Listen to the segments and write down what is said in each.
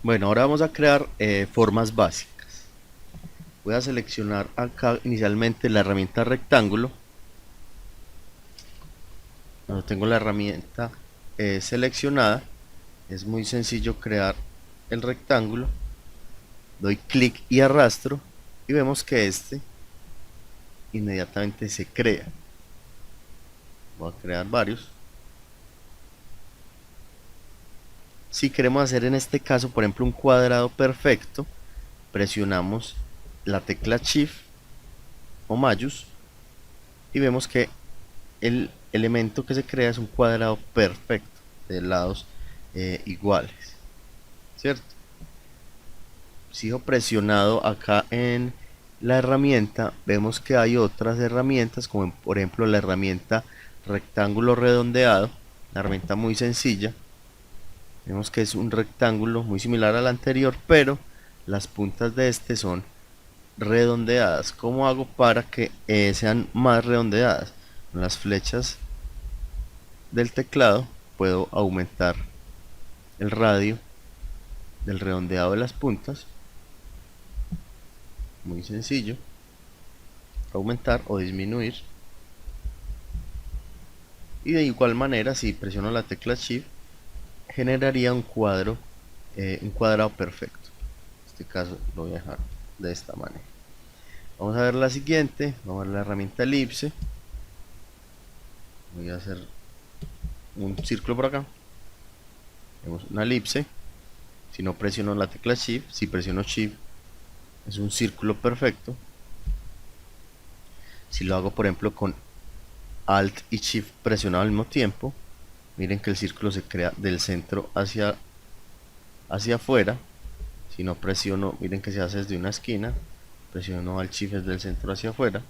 Bueno, ahora vamos a crear formas básicas. Voy a seleccionar acá inicialmente la herramienta rectángulo. Cuando tengo la herramienta seleccionada, es muy sencillo crear el rectángulo. Doy clic y arrastro y vemos que este inmediatamente se crea. Voy a crear varios. Si queremos hacer en este caso, por ejemplo, un cuadrado perfecto, presionamos la tecla Shift o Mayús y vemos que el elemento que se crea es un cuadrado perfecto de lados iguales, ¿cierto? Sigo presionado acá en la herramienta, vemos que hay otras herramientas como por ejemplo la herramienta rectángulo redondeado, la herramienta muy sencilla. Vemos que es un rectángulo muy similar al anterior, pero las puntas de este son redondeadas. ¿Cómo hago para que sean más redondeadas? Con las flechas del teclado puedo aumentar el radio del redondeado de las puntas. Muy sencillo. Aumentar o disminuir. Y de igual manera, si presiono la tecla Shift, generaría un cuadrado perfecto. En este caso lo voy a dejar de esta manera. Vamos a ver la siguiente. Vamos a ver la herramienta elipse. Voy a hacer un círculo por acá. Tenemos una elipse. Si no presiono la tecla Shift, si presiono Shift, es un círculo perfecto. Si lo hago, por ejemplo, con Alt y Shift presionado al mismo tiempo, miren que el círculo se crea del centro hacia afuera. Si no presiono, miren que se hace desde una esquina. Presiono Alt Shift desde el centro hacia afuera.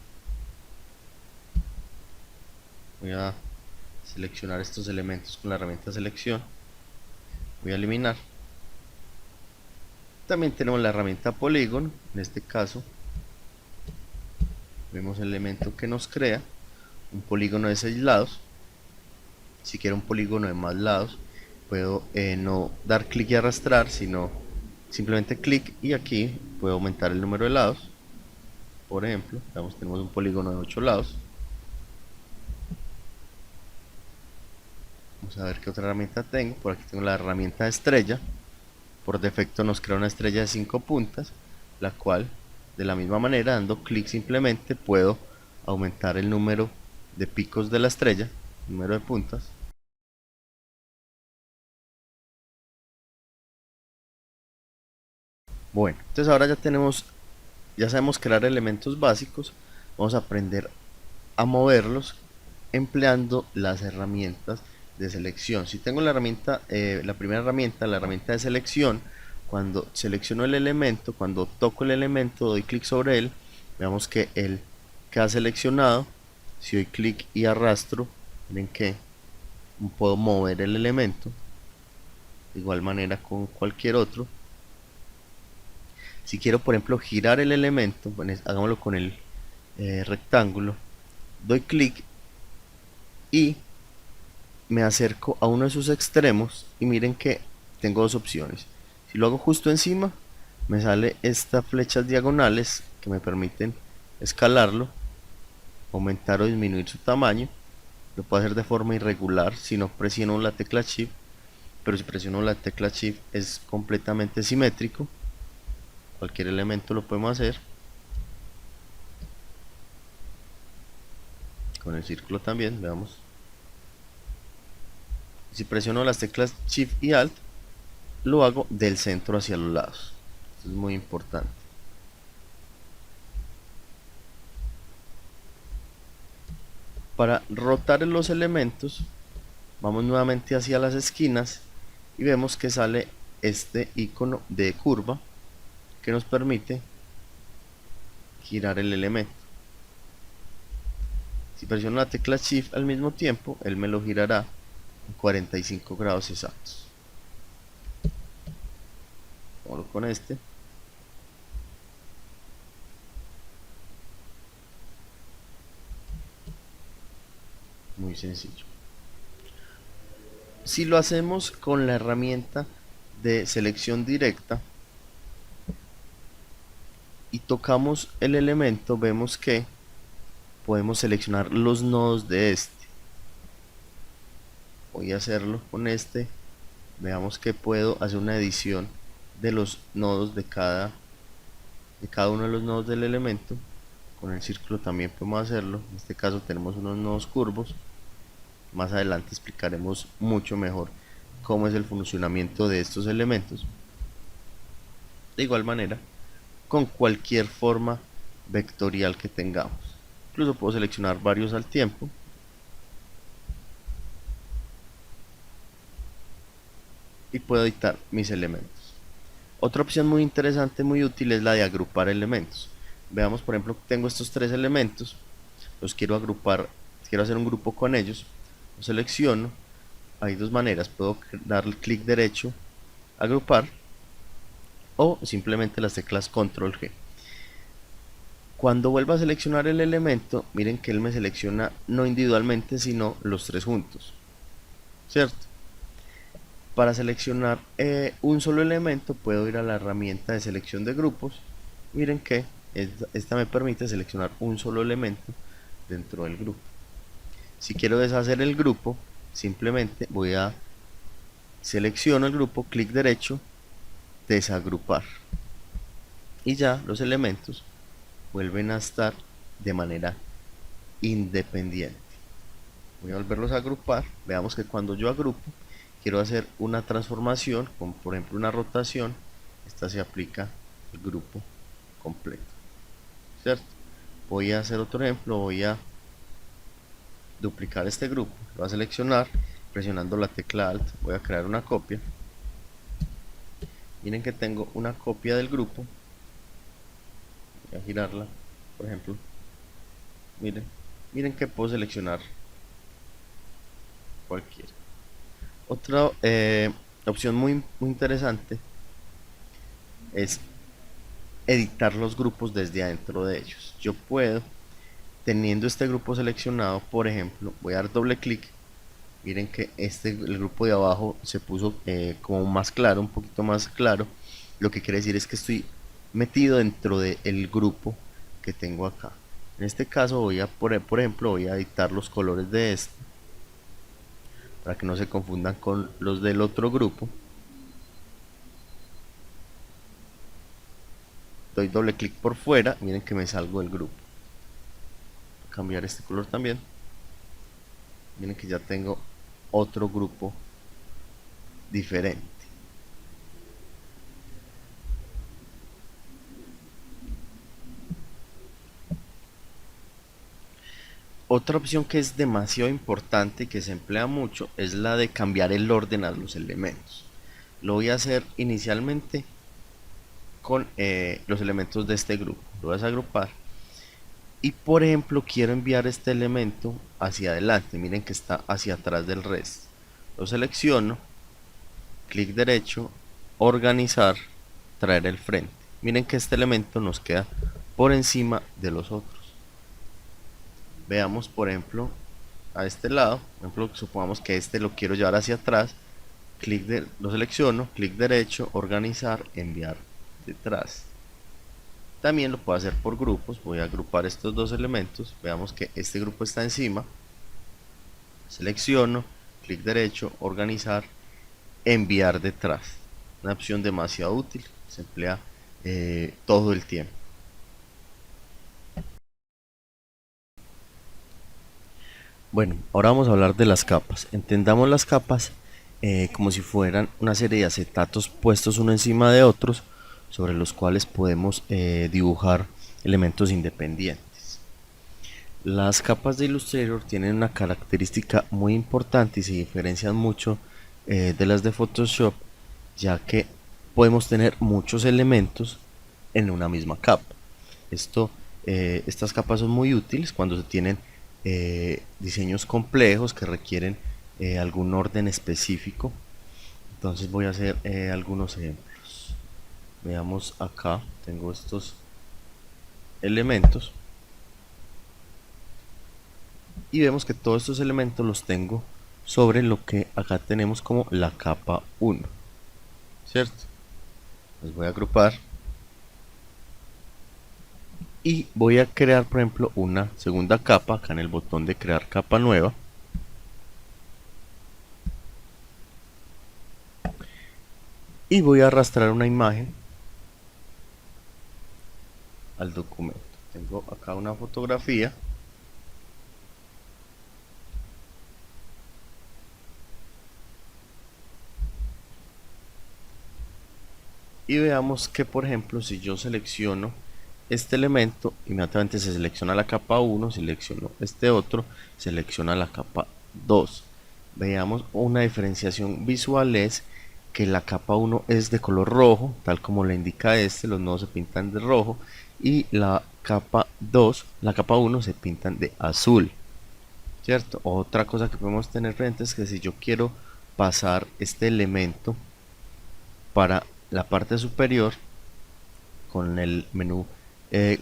Voy a seleccionar estos elementos con la herramienta selección. Voy a eliminar. También tenemos la herramienta polígono. En este caso vemos el elemento que nos crea un polígono de 6 lados. Si quiero un polígono de más lados, puedo no dar clic y arrastrar, sino simplemente clic, y aquí puedo aumentar el número de lados. Por ejemplo, tenemos un polígono de 8 lados. Vamos a ver qué otra herramienta tengo. Por aquí tengo la herramienta de estrella. Por defecto nos crea una estrella de 5 puntas, la cual de la misma manera, dando clic simplemente, puedo aumentar el número de picos de la estrella, número de puntas. Bueno, entonces ahora ya sabemos crear elementos básicos. Vamos a aprender a moverlos empleando las herramientas de selección. Si tengo la herramienta, la primera herramienta, la herramienta de selección, cuando selecciono el elemento, cuando toco el elemento, doy clic sobre él, veamos que él queda seleccionado. Si doy clic y arrastro, miren que puedo mover el elemento de igual manera con cualquier otro. Si quiero, por ejemplo, girar el elemento, bueno, hagámoslo con el rectángulo, doy clic y me acerco a uno de sus extremos y miren que tengo dos opciones. Si lo hago justo encima, me sale estas flechas diagonales que me permiten escalarlo, aumentar o disminuir su tamaño. Lo puedo hacer de forma irregular si no presiono la tecla Shift, pero si presiono la tecla Shift es completamente simétrico. Cualquier elemento lo podemos hacer. Con el círculo también, veamos. Si presiono las teclas Shift y Alt, lo hago del centro hacia los lados. Esto es muy importante. Para rotar los elementos, vamos nuevamente hacia las esquinas y vemos que sale este icono de curva que nos permite girar el elemento. Si presiono la tecla Shift al mismo tiempo, él me lo girará en 45 grados exactos. Vamos con este. Muy sencillo. Si lo hacemos con la herramienta de selección directa y tocamos el elemento, vemos que podemos seleccionar los nodos de este. Voy a hacerlo con este. Veamos que puedo hacer una edición de los nodos de cada uno de los nodos del elemento. Con el círculo también podemos hacerlo. En este caso tenemos unos nodos curvos. Más adelante explicaremos mucho mejor cómo es el funcionamiento de estos elementos. De igual manera, con cualquier forma vectorial que tengamos. Incluso puedo seleccionar varios al tiempo. Y puedo editar mis elementos. Otra opción muy interesante, muy útil, es la de agrupar elementos. Veamos, por ejemplo, tengo estos tres elementos, los quiero agrupar, quiero hacer un grupo con ellos. Los selecciono. Hay dos maneras, puedo darle clic derecho, agrupar, o simplemente las teclas control G. Cuando vuelva a seleccionar el elemento, miren que él me selecciona no individualmente, sino los tres juntos, ¿cierto? Para seleccionar un solo elemento, puedo ir a la herramienta de selección de grupos. Miren que esta me permite seleccionar un solo elemento dentro del grupo. Si quiero deshacer el grupo, simplemente voy a selecciono el grupo, clic derecho, desagrupar, y ya los elementos vuelven a estar de manera independiente. Voy a volverlos a agrupar. Veamos que cuando yo agrupo, quiero hacer una transformación, como por ejemplo una rotación, esta se aplica al grupo completo, ¿cierto? Voy a hacer otro ejemplo, voy a duplicar este grupo, lo voy a seleccionar, presionando la tecla Alt, voy a crear una copia. Miren que tengo una copia del grupo, voy a girarla, por ejemplo, miren que puedo seleccionar cualquiera. Otra opción muy interesante es editar los grupos desde adentro de ellos. Yo puedo, teniendo este grupo seleccionado, por ejemplo, voy a dar doble clic. Miren que el grupo de abajo se puso como más claro, un poquito más claro. Lo que quiere decir es que estoy metido dentro del grupo que tengo acá. En este caso voy a, por ejemplo, voy a editar los colores de este para que no se confundan con los del otro grupo. Doy doble clic por fuera, miren que me salgo del grupo. Voy a cambiar este color también. Miren que ya tengo otro grupo diferente. Otra opción que es demasiado importante y que se emplea mucho es la de cambiar el orden a los elementos. Lo voy a hacer inicialmente con los elementos de este grupo. Lo voy a desagrupar. Y por ejemplo quiero enviar este elemento hacia adelante. Miren que está hacia atrás del resto. Lo selecciono. Clic derecho. Organizar. Traer el frente. Miren que este elemento nos queda por encima de los otros. Veamos por ejemplo a este lado. Por ejemplo, supongamos que este lo quiero llevar hacia atrás. Lo selecciono. Clic derecho. Organizar. Enviar detrás. También lo puedo hacer por grupos. Voy a agrupar estos dos elementos. Veamos que este grupo está encima. Selecciono, clic derecho, organizar, enviar detrás. Una opción demasiado útil. Se emplea todo el tiempo. Bueno, ahora vamos a hablar de las capas. Entendamos las capas como si fueran una serie de acetatos puestos uno encima de otros, sobre los cuales podemos dibujar elementos independientes. Las capas de Illustrator tienen una característica muy importante y se diferencian mucho de las de Photoshop, ya que podemos tener muchos elementos en una misma capa. Estas capas son muy útiles cuando se tienen diseños complejos que requieren algún orden específico. Entonces voy a hacer algunos ejemplos. Veamos acá, tengo estos elementos y vemos que todos estos elementos los tengo sobre lo que acá tenemos como la capa 1. ¿cierto? Los voy a agrupar y voy a crear, por ejemplo, una segunda capa acá en el botón de crear capa nueva. Y voy a arrastrar una imagen al documento. Tengo acá una fotografía. Y veamos que, por ejemplo, si yo selecciono este elemento, inmediatamente se selecciona la capa 1, selecciono este otro, selecciona la capa 2. Veamos una diferenciación visual es que la capa 1 es de color rojo, tal como le indica este, los nodos se pintan de rojo, y la capa 2, la capa 1 se pintan de azul, ¿cierto? Otra cosa que podemos tener frente es que si yo quiero pasar este elemento para la parte superior, con el menú,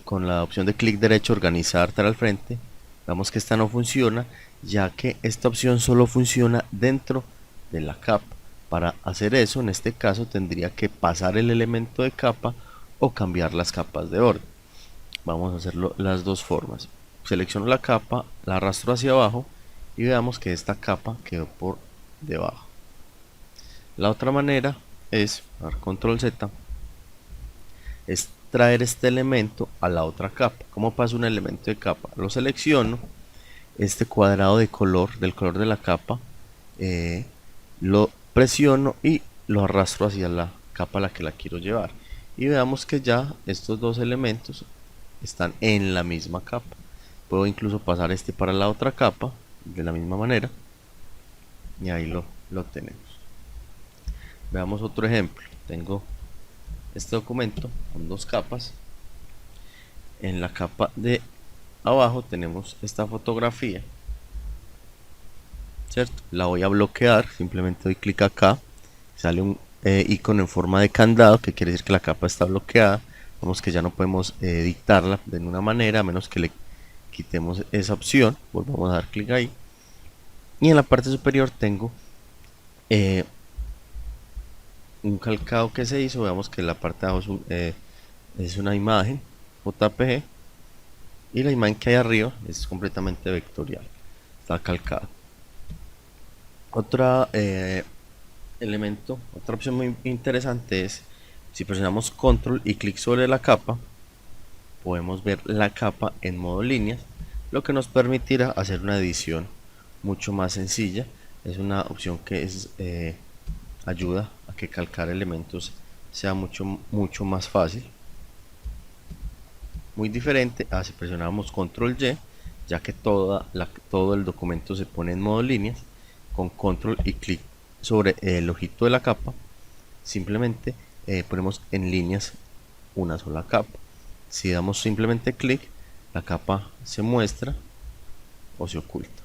con la opción de clic derecho, organizar tal al frente, vemos que esta no funciona, ya que esta opción solo funciona dentro de la capa. Para hacer eso, en este caso, tendría que pasar el elemento de capa o cambiar las capas de orden. Vamos a hacerlo las dos formas. Selecciono la capa, la arrastro hacia abajo y veamos que esta capa quedó por debajo. La otra manera es dar control Z, es traer este elemento a la otra capa. ¿Cómo paso un elemento de capa? Lo selecciono, este cuadrado de color, del color de la capa, lo presiono y lo arrastro hacia la capa a la que la quiero llevar. Y veamos que ya estos dos elementos están en la misma capa. Puedo incluso pasar este para la otra capa de la misma manera y ahí lo tenemos. Veamos otro ejemplo. Tengo este documento con dos capas. En la capa de abajo tenemos esta fotografía, ¿cierto? La voy a bloquear, simplemente doy clic acá, sale un icono en forma de candado que quiere decir que la capa está bloqueada. Vemos que ya no podemos editarla de ninguna manera a menos que le quitemos esa opción. Volvamos a dar clic ahí y en la parte superior tengo un calcado que se hizo. Veamos que la parte de abajo es una imagen JPG y la imagen que hay arriba es completamente vectorial, está calcada. Otra elemento, otra opción muy interesante es si presionamos control y clic sobre la capa, podemos ver la capa en modo líneas, lo que nos permitirá hacer una edición mucho más sencilla. Es una opción que ayuda a que calcar elementos sea mucho más fácil, muy diferente a si presionamos control Y, ya que todo el documento se pone en modo líneas. Con control y clic sobre el ojito de la capa, simplemente ponemos en líneas una sola capa. Si damos simplemente clic, la capa se muestra o se oculta.